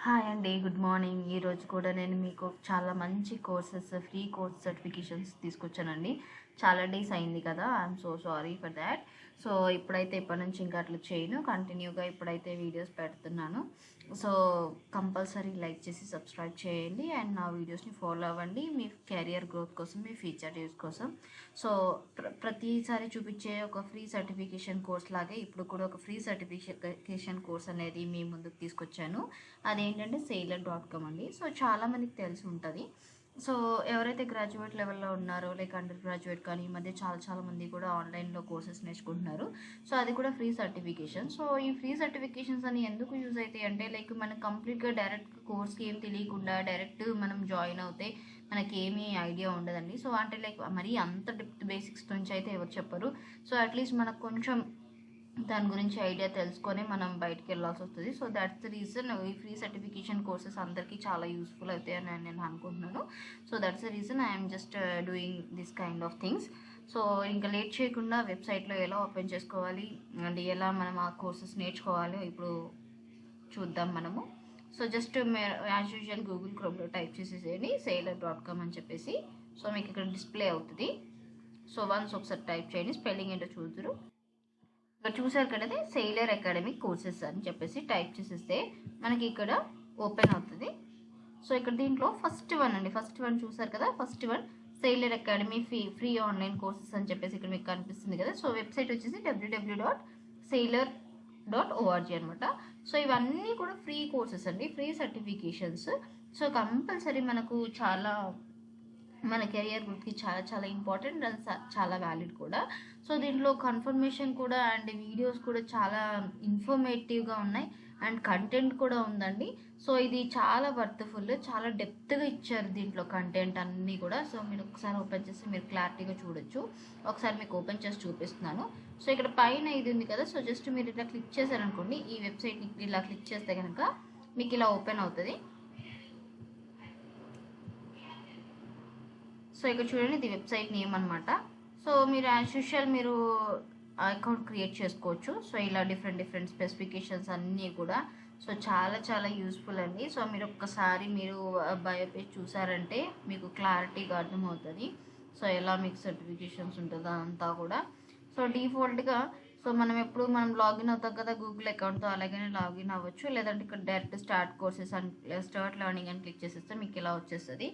Hi అండి, good morning. ఈరోజు కూడా నేను మీకు చాలా మంచి కోర్సెస్, ఫ్రీ కోర్స్ సర్టిఫికేషన్స్ తీసుకొచ్చానండి. చాలా డేస్ అయింది కదా, I'm so sorry for that. So ఇప్పుడైతే ఇప్పటి నుంచి ఇంకా అట్లా చేయను, కంటిన్యూగా ఇప్పుడైతే వీడియోస్ పెడుతున్నాను. సో కంపల్సరీ లైక్ చేసి సబ్స్క్రైబ్ చేయండి అండ్ నా వీడియోస్ని ఫాలో అవ్వండి, మీ కెరియర్ గ్రోత్ కోసం, మీ ఫ్యూచర్ యూస్ కోసం. సో ప్రతిసారి చూపించే ఒక ఫ్రీ సర్టిఫికేషన్ కోర్స్ లాగే ఇప్పుడు కూడా ఒక ఫ్రీ సర్టిఫికేషన్ కోర్స్ అనేది మీ ముందుకు తీసుకొచ్చాను. అదేంటంటే sailor.com అండి. సో చాలామందికి తెలిసి ఉంటుంది. సో ఎవరైతే గ్రాడ్యుయేట్ లెవెల్లో ఉన్నారో, లైక్ అండర్ గ్రాడ్యుయేట్ కానీ ఈ మధ్య చాలా మంది కూడా ఆన్లైన్లో కోర్సెస్ నేర్చుకుంటున్నారు. సో అది కూడా ఫ్రీ సర్టిఫికేషన్. సో ఈ ఫ్రీ సర్టిఫికేషన్స్ అని ఎందుకు యూజ్ అవుతాయి అంటే, లైక్ మనకు కంప్లీట్గా డైరెక్ట్ కోర్స్కి ఏం తెలియకుండా డైరెక్ట్ మనం జాయిన్ అవుతే మనకి ఏమీ ఐడియా ఉండదండి. సో అంటే లైక్ మరీ అంత డెప్త్ బేసిక్స్ నుంచి అయితే ఎవరు చెప్పరు. సో అట్లీస్ట్ మనకు కొంచెం దాని గురించి ఐడియా తెలుసుకొని మనం బయటికి వెళ్ళాల్సి వస్తుంది. సో దాట్స్ ద రీజన్ ఈ ఫ్రీ సర్టిఫికేషన్ కోర్సెస్ అందరికీ చాలా యూస్ఫుల్ అవుతాయని నేను అనుకుంటున్నాను. So that's the reason I'm just doing this kind of things. So ఇంకా లేట్ చేయకుండా వెబ్సైట్లో ఎలా ఓపెన్ చేసుకోవాలి అండ్ ఎలా మనం ఆ కోర్సెస్ నేర్చుకోవాలో ఇప్పుడు చూద్దాం మనము. So just as usual Google క్రోమ్లో టైప్ చేసేసేయండి sailor.com అని చెప్పేసి. సో మీకు ఇక్కడ డిస్ప్లే అవుతుంది. సో వన్స్ ఒకసారి టైప్ చేయండి, స్పెల్లింగ్ ఏంటో చూద్దరు. ఇక్కడ చూసారు కదా, సెయిలర్ అకాడమిక్ కోర్సెస్ అని చెప్పేసి టైప్ చేసేస్తే మనకి ఇక్కడ ఓపెన్ అవుతుంది. సో ఇక్కడ దీంట్లో ఫస్ట్ వన్ చూసారు కదా, first one sailor academy free online courses అని చెప్పేసి ఇక్కడ మీకు కనిపిస్తుంది కదా. సో వెబ్సైట్ వచ్చేసి www.sailor.org అనమాట. సో ఇవన్నీ కూడా ఫ్రీ కోర్సెస్ అండి, ఫ్రీ సర్టిఫికేషన్స్. సో కంపల్సరీ మనకు చాలా మన కెరియర్ గ్రోత్కి చాలా ఇంపార్టెంట్ అండ్ చాలా వ్యాలిడ్ కూడా. సో దీంట్లో కన్ఫర్మేషన్ కూడా అండ్ వీడియోస్ కూడా చాలా ఇన్ఫర్మేటివ్గా ఉన్నాయి అండ్ కంటెంట్ కూడా ఉందండి. సో ఇది చాలా వర్త్ఫుల్, చాలా డెప్త్గా ఇచ్చారు దీంట్లో కంటెంట్ అన్నీ కూడా. సో మీరు ఒకసారి ఓపెన్ చేసి మీరు క్లారిటీగా చూడొచ్చు. ఒకసారి మీకు ఓపెన్ చేసి చూపిస్తున్నాను. సో ఇక్కడ పైన ఇది ఉంది కదా, సో జస్ట్ మీరు ఇట్లా క్లిక్ చేశారనుకోండి, ఈ వెబ్సైట్ని ఇలా క్లిక్ చేస్తే కనుక మీకు ఇలా ఓపెన్ అవుతుంది. సో ఇక్కడ చూడండి, ఇది వెబ్సైట్ నేమ్ అనమాట. సో మీరు యాజ్ యూజువల్ మీరు అకౌంట్ క్రియేట్ చేసుకోవచ్చు. సో ఇలా డిఫరెంట్ స్పెసిఫికేషన్స్ అన్నీ కూడా సో చాలా యూస్ఫుల్ అండి. సో మీరు ఒక్కసారి మీరు బయో పేజ్ చూసారంటే మీకు క్లారిటీగా అర్థమవుతుంది. సో ఎలా మీకు సర్టిఫికేషన్స్ ఉంటుందో అంతా కూడా. సో డిఫాల్ట్గా సో మనం లాగిన్ అవుతాం కదా గూగుల్ అకౌంట్తో, అలాగనే లాగిన్ అవ్వచ్చు. లేదంటే ఇక్కడ డైరెక్ట్ స్టార్ట్ కోర్సెస్ అని స్టార్ట్ లెర్నింగ్ అని క్లిక్ చేసేస్తే మీకు ఇలా వచ్చేస్తుంది.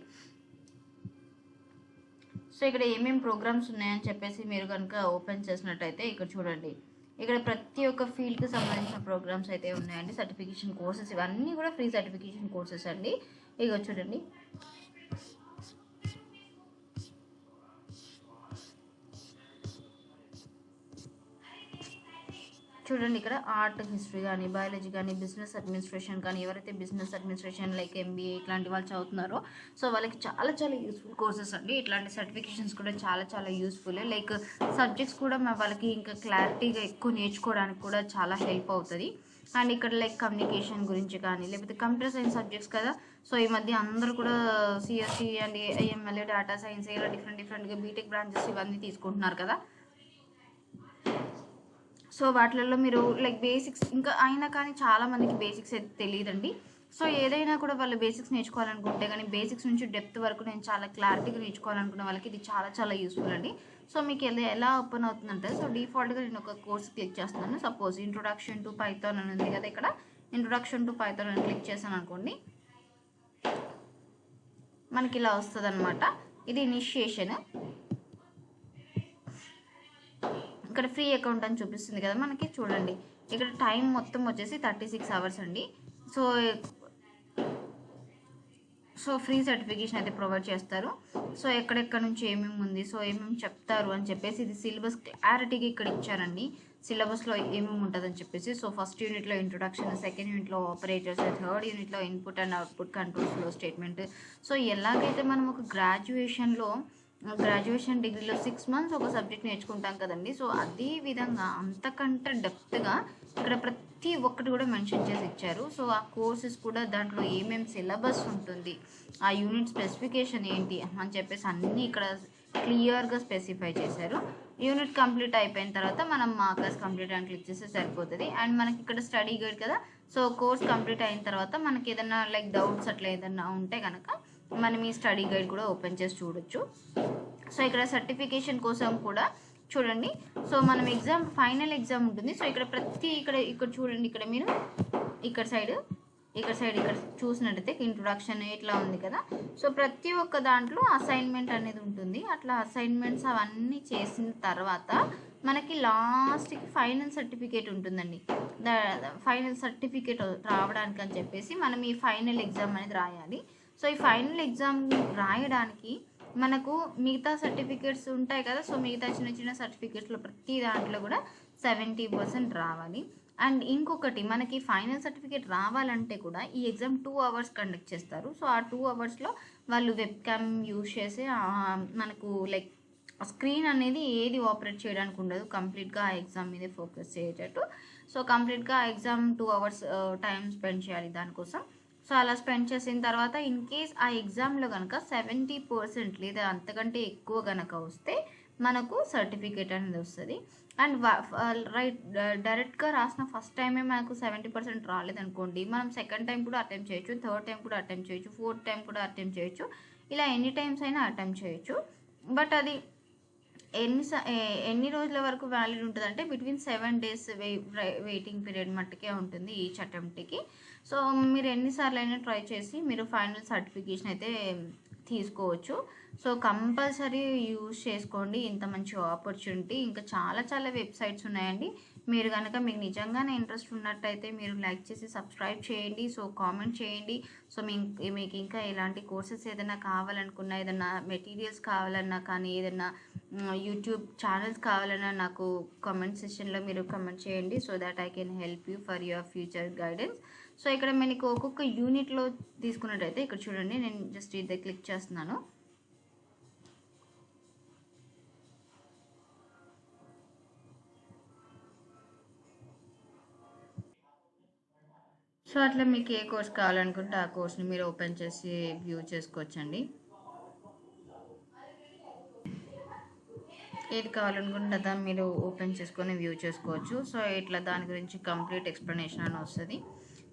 సో ఇక్కడ ఏమేమి ప్రోగ్రామ్స్ ఉన్నాయని చెప్పేసి మీరు కనుక ఓపెన్ చేసినట్టయితే ఇక్కడ చూడండి, ఇక్కడ ప్రతి ఒక్క ఫీల్డ్కి సంబంధించిన ప్రోగ్రామ్స్ అయితే ఉన్నాయండి. సర్టిఫికేషన్ కోర్సెస్ ఇవన్నీ కూడా ఫ్రీ సర్టిఫికేషన్ కోర్సెస్ అండి. ఇక చూడండి, ఇక్కడ ఆర్ట్ హిస్టరీ కానీ, బయాలజీ కానీ, బిజినెస్ అడ్మినిస్ట్రేషన్ కానీ, ఎవరైతే బిజినెస్ అడ్మినిస్ట్రేషన్ లైక్ MBA ఇట్లాంటి వాళ్ళు చదువుతున్నారో సో వాళ్ళకి చాలా యూస్ఫుల్ కోర్సెస్ అండి. ఇట్లాంటి సర్టిఫికేషన్స్ కూడా చాలా యూస్ఫుల్. లైక్ సబ్జెక్ట్స్ కూడా వాళ్ళకి ఇంకా క్లారిటీగా ఎక్కువ నేర్చుకోవడానికి కూడా చాలా హెల్ప్ అవుతుంది. అండ్ ఇక్కడ లైక్ కమ్యూనికేషన్ గురించి కానీ, లేకపోతే కంప్యూటర్ సైన్స్ సబ్జెక్ట్స్ కదా. సో ఈ మధ్య అందరూ కూడా CSE and AML, data science ఇలా డిఫరెంట్గా బీటెక్ బ్రాంచెస్ ఇవన్నీ తీసుకుంటున్నారు కదా. సో వాటిలలో మీరు లైక్ బేసిక్స్ ఇంకా అయినా కానీ చాలామందికి బేసిక్స్ అయితే తెలియదండి. సో ఏదైనా కూడా వాళ్ళు బేసిక్స్ నేర్చుకోవాలనుకుంటే కానీ బేసిక్స్ నుంచి డెప్త్ వరకు నేను చాలా క్లారిటీగా నేర్చుకోవాలనుకున్న వాళ్ళకి ఇది చాలా యూస్ఫుల్ అండి. సో మీకు ఎలా ఓపెన్ అవుతుందంటే, సో డిఫాల్ట్గా నేను ఒక కోర్స్ క్లిక్ చేస్తున్నాను. సపోజ్ ఇంట్రొడక్షన్ టు పైథాన్ అని ఉంది కదా, ఇక్కడ ఇంట్రొడక్షన్ టు పైథాన్ అని క్లిక్ చేశాను అనుకోండి, మనకి ఇలా వస్తుంది అనమాట. ఇది ఇనిషియేషన్. ఇక్కడ ఫ్రీ అకౌంట్ అని చూపిస్తుంది కదా మనకి, చూడండి ఇక్కడ టైం మొత్తం వచ్చేసి 36 అవర్స్ అండి. సో ఫ్రీ సర్టిఫికేషన్ అయితే ప్రొవైడ్ చేస్తారు. సో ఎక్కడెక్కడ నుంచి ఏమేమి ఉంది, సో ఏమేమి చెప్తారు అని చెప్పేసి ఇది సిలబస్ క్లారిటీగా ఇక్కడ ఇచ్చారండి. సిలబస్లో ఏమేమి ఉంటుందని చెప్పేసి. సో ఫస్ట్ యూనిట్లో ఇంట్రొడక్షన్, సెకండ్ యూనిట్లో ఆపరేటర్స్, థర్డ్ యూనిట్లో input and output control flow statement. So ఎలాగైతే మనం ఒక గ్రాడ్యుయేషన్ డిగ్రీలో 6 months ఒక సబ్జెక్ట్ నేర్చుకుంటాం కదండి. సో అదే విధంగా అంతకంటే డెప్త్గా ఇక్కడ ప్రతి ఒక్కటి కూడా మెన్షన్ చేసి ఇచ్చారు. సో ఆ కోర్సెస్ కూడా దాంట్లో ఏమేమి సిలబస్ ఉంటుంది, ఆ యూనిట్ స్పెసిఫికేషన్ ఏంటి అని చెప్పేసి అన్నీ ఇక్కడ క్లియర్గా స్పెసిఫై చేశారు. యూనిట్ కంప్లీట్ అయిపోయిన తర్వాత మనం మార్కర్స్ కంప్లీట్ అని క్లిక్ చేస్తే సరిపోతుంది. అండ్ మనకి ఇక్కడ స్టడీ గైడ్ కదా, సో కోర్స్ కంప్లీట్ అయిన తర్వాత మనకి ఏదైనా లైక్ డౌట్స్ అట్లా ఏదైనా ఉంటే కనుక మనం ఈ స్టడీ గైడ్ కూడా ఓపెన్ చేసి చూడొచ్చు. సో ఇక్కడ సర్టిఫికేషన్ కోసం కూడా చూడండి. సో మనం ఎగ్జామ్ ఫైనల్ ఎగ్జామ్ ఉంటుంది. సో ఇక్కడ ఇక్కడ చూడండి, ఇక్కడ మీరు ఇక్కడ సైడ్ ఇక్కడ చూసినట్టయితే ఇంట్రొడక్షన్ ఇట్లా ఉంది కదా. సో ప్రతి ఒక్క దాంట్లో అసైన్మెంట్ అనేది ఉంటుంది. అట్లా అసైన్మెంట్స్ అవన్నీ చేసిన తర్వాత మనకి లాస్ట్కి ఫైనల్ సర్టిఫికేట్ ఉంటుందండి. ఫైనల్ సర్టిఫికేట్ రావడానికి అని చెప్పేసి మనం ఈ ఫైనల్ ఎగ్జామ్ అనేది రాయాలి. సో ఈ ఫైనల్ ఎగ్జామ్ రాయడానికి మనకు మిగతా సర్టిఫికేట్స్ ఉంటాయి కదా. సో మిగతా చిన్న చిన్న సర్టిఫికేట్స్లో ప్రతి దాంట్లో కూడా 70% రావాలి. అండ్ ఇంకొకటి, మనకి ఫైనల్ సర్టిఫికేట్ రావాలంటే కూడా ఈ ఎగ్జామ్ 2 hours కండక్ట్ చేస్తారు. సో ఆ 2 hoursలో వాళ్ళు వెబ్ క్యామ్ యూజ్ చేసి మనకు లైక్ స్క్రీన్ అనేది ఏది ఆపరేట్ చేయడానికి ఉండదు, కంప్లీట్గా ఆ ఎగ్జామ్ మీదే ఫోకస్ చేసేటట్టు. సో కంప్లీట్గా ఆ ఎగ్జామ్ 2 hours టైం స్పెండ్ చేయాలి దానికోసం. సో అలా స్పెండ్ చేసిన తర్వాత ఇన్ కేస్ ఆ ఎగ్జామ్లో కనుక 70% లేదా అంతకంటే ఎక్కువ కనుక వస్తే మనకు సర్టిఫికేట్ అనేది వస్తుంది. అండ్ డైరెక్ట్గా రాసిన ఫస్ట్ టైమే మనకు 70% రాలేదనుకోండి, మనం సెకండ్ టైం కూడా అటెంప్ట్ చేయొచ్చు, థర్డ్ టైం కూడా అటెంప్ట్ చేయొచ్చు, ఫోర్త్ టైం కూడా అటెంప్ట్ చేయొచ్చు. ఇలా ఎన్ని టైమ్స్ అయినా అటెంప్ట్ చేయొచ్చు. బట్ అది ఎన్ని రోజుల వరకు వ్యాలిడ్ ఉంటుంది అంటే బిట్వీన్ 7 days వెయిటింగ్ పీరియడ్ మట్టుకే ఉంటుంది ఈచ్ అటెంప్ట్కి. సో మీరు ఎన్నిసార్లు అయినా ట్రై చేసి మీరు ఫైనల్ సర్టిఫికేషన్ అయితే తీసుకోవచ్చు. సో కంపల్సరీ యూజ్ చేసుకోండి ఇంత మంచి ఆపర్చునిటీ. ఇంకా చాలా చాలా వెబ్సైట్స్ ఉన్నాయండి. మీరు కనుక మీకు నిజంగానే ఇంట్రెస్ట్ ఉన్నట్టయితే మీరు లైక్ చేసి సబ్స్క్రైబ్ చేయండి. సో కామెంట్ చేయండి. సో మీకు ఇంకా ఇలాంటి కోర్సెస్ ఏదైనా కావాలనుకున్నా, ఏదైనా మెటీరియల్స్ కావాలన్నా కానీ, ఏదైనా యూట్యూబ్ ఛానల్స్ కావాలన్నా నాకు కామెంట్ సెక్షన్లో మీరు కామెంట్ చేయండి. So that I can help you for your future guidance. So ఇక్కడ మనకు ఒక్కొక్క యూనిట్లో తీసుకున్నట్టయితే ఇక్కడ చూడండి, నేను జస్ట్ ఇది క్లిక్ చేస్తున్నాను. సో అట్లా మీకు ఏ కోర్స్ కావాలనుకుంటే ఆ కోర్స్ని మీరు ఓపెన్ చేసి వ్యూ చేసుకోవచ్చండి. ఏది కావాలనుకుంటే దాన్ని మీరు ఓపెన్ చేసుకొని వ్యూ చేసుకోవచ్చు. సో ఇట్లా దాని గురించి కంప్లీట్ ఎక్స్ప్లెనేషన్ అని వస్తుంది.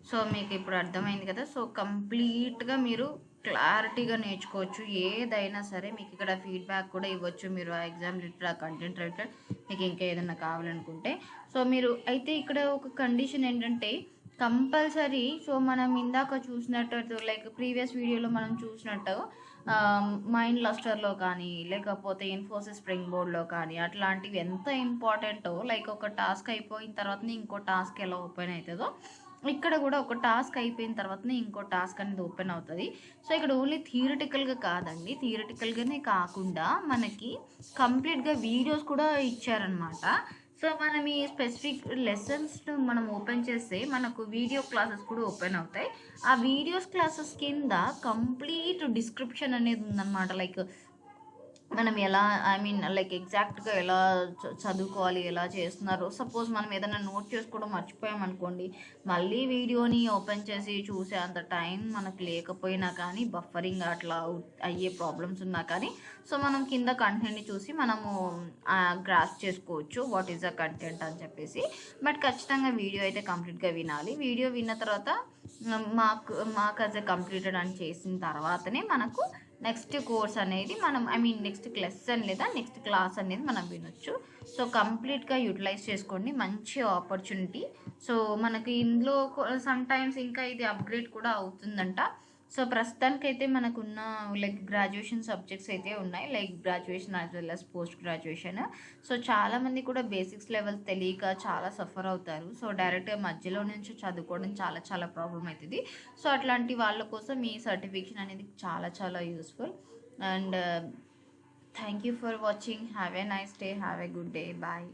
సో మీకు ఇప్పుడు అర్థమైంది కదా. సో కంప్లీట్గా మీరు క్లారిటీగా నేర్చుకోవచ్చు ఏదైనా సరే. మీకు ఇక్కడ ఫీడ్బ్యాక్ కూడా ఇవ్వచ్చు మీరు ఆ ఎగ్జామ్ రిలేటెడ్, ఆ కంటెంట్ రిలేటెడ్, మీకు ఇంకా ఏదైనా కావాలనుకుంటే. సో మీరు అయితే ఇక్కడ ఒక కండిషన్ ఏంటంటే కంపల్సరీ, సో మనం ఇందాక చూసినట్టు లైక్ ప్రీవియస్ వీడియోలో మనం చూసినట్టు మైండ్ లస్టర్లో కానీ లేకపోతే ఇన్ఫోసిస్ స్ప్రింగ్ బోర్డ్లో కానీ అట్లాంటివి ఎంత ఇంపార్టెంటో, లైక్ ఒక టాస్క్ అయిపోయిన తర్వాతనే ఇంకో టాస్క్ ఎలా ఓపెన్ అవుతుందో ఇక్కడ కూడా ఒక టాస్క్ అయిపోయిన తర్వాతనే ఇంకో టాస్క్ అనేది ఓపెన్ అవుతుంది. సో ఇక్కడ ఓన్లీ థియరిటికల్గా కాదండి, థియరిటికల్గానే కాకుండా మనకి కంప్లీట్గా వీడియోస్ కూడా ఇచ్చారనమాట. సో మనం ఈ స్పెసిఫిక్ లెసన్స్ మనం ఓపెన్ చేస్తే మనకు వీడియో క్లాసెస్ కూడా ఓపెన్ అవుతాయి. ఆ వీడియోస్ క్లాసెస్ కింద కంప్లీట్ డిస్క్రిప్షన్ అనేది ఉందన్నమాట. లైక్ మనం ఎలా లైక్ ఎగ్జాక్ట్గా ఎలా చదువుకోవాలి, ఎలా చేస్తున్నారు. సపోజ్ మనం ఏదైనా నోట్ చేసుకోవడం మర్చిపోయామనుకోండి, మళ్ళీ వీడియోని ఓపెన్ చేసి చూసే అంత టైం మనకు లేకపోయినా కానీ, బఫరింగ్ అట్లా అయ్యే ప్రాబ్లమ్స్ ఉన్నా కానీ, సో మనం కింద కంటెంట్ని చూసి మనము గ్రాస్ చేసుకోవచ్చు వాట్ ఈజ్ ద కంటెంట్ అని చెప్పేసి. బట్ ఖచ్చితంగా వీడియో అయితే కంప్లీట్గా వినాలి. వీడియో విన్న తర్వాత మాకు యాజ్ ఎ కంప్లీటెడ్ అని చేసిన తర్వాతనే మనకు నెక్స్ట్ కోర్స్ అనేది మనం నెక్స్ట్ లెసన్ లేదా నెక్స్ట్ క్లాస్ అనేది మనం వినొచ్చు. సో కంప్లీట్గా యూటిలైజ్ చేసుకోండి, మంచి ఆపర్చునిటీ. సో మనకి ఇందులో సమ్ టైమ్స్ ఇంకా ఇది అప్గ్రేడ్ కూడా అవుతుందంట. సో ప్రస్తుతానికైతే మనకున్న లైక్ గ్రాడ్యుయేషన్ సబ్జెక్ట్స్ అయితే ఉన్నాయి, like graduation as well as post graduation. So చాలామంది కూడా బేసిక్స్ లెవెల్స్ తెలియక చాలా సఫర్ అవుతారు. సో డైరెక్ట్గా మధ్యలో నుంచి చదువుకోవడం చాలా చాలా ప్రాబ్లం అవుతుంది. సో అట్లాంటి వాళ్ళ కోసం ఈ సర్టిఫికేషన్ అనేది చాలా చాలా useful. And thank you for watching. Have a nice day, have a good day, bye.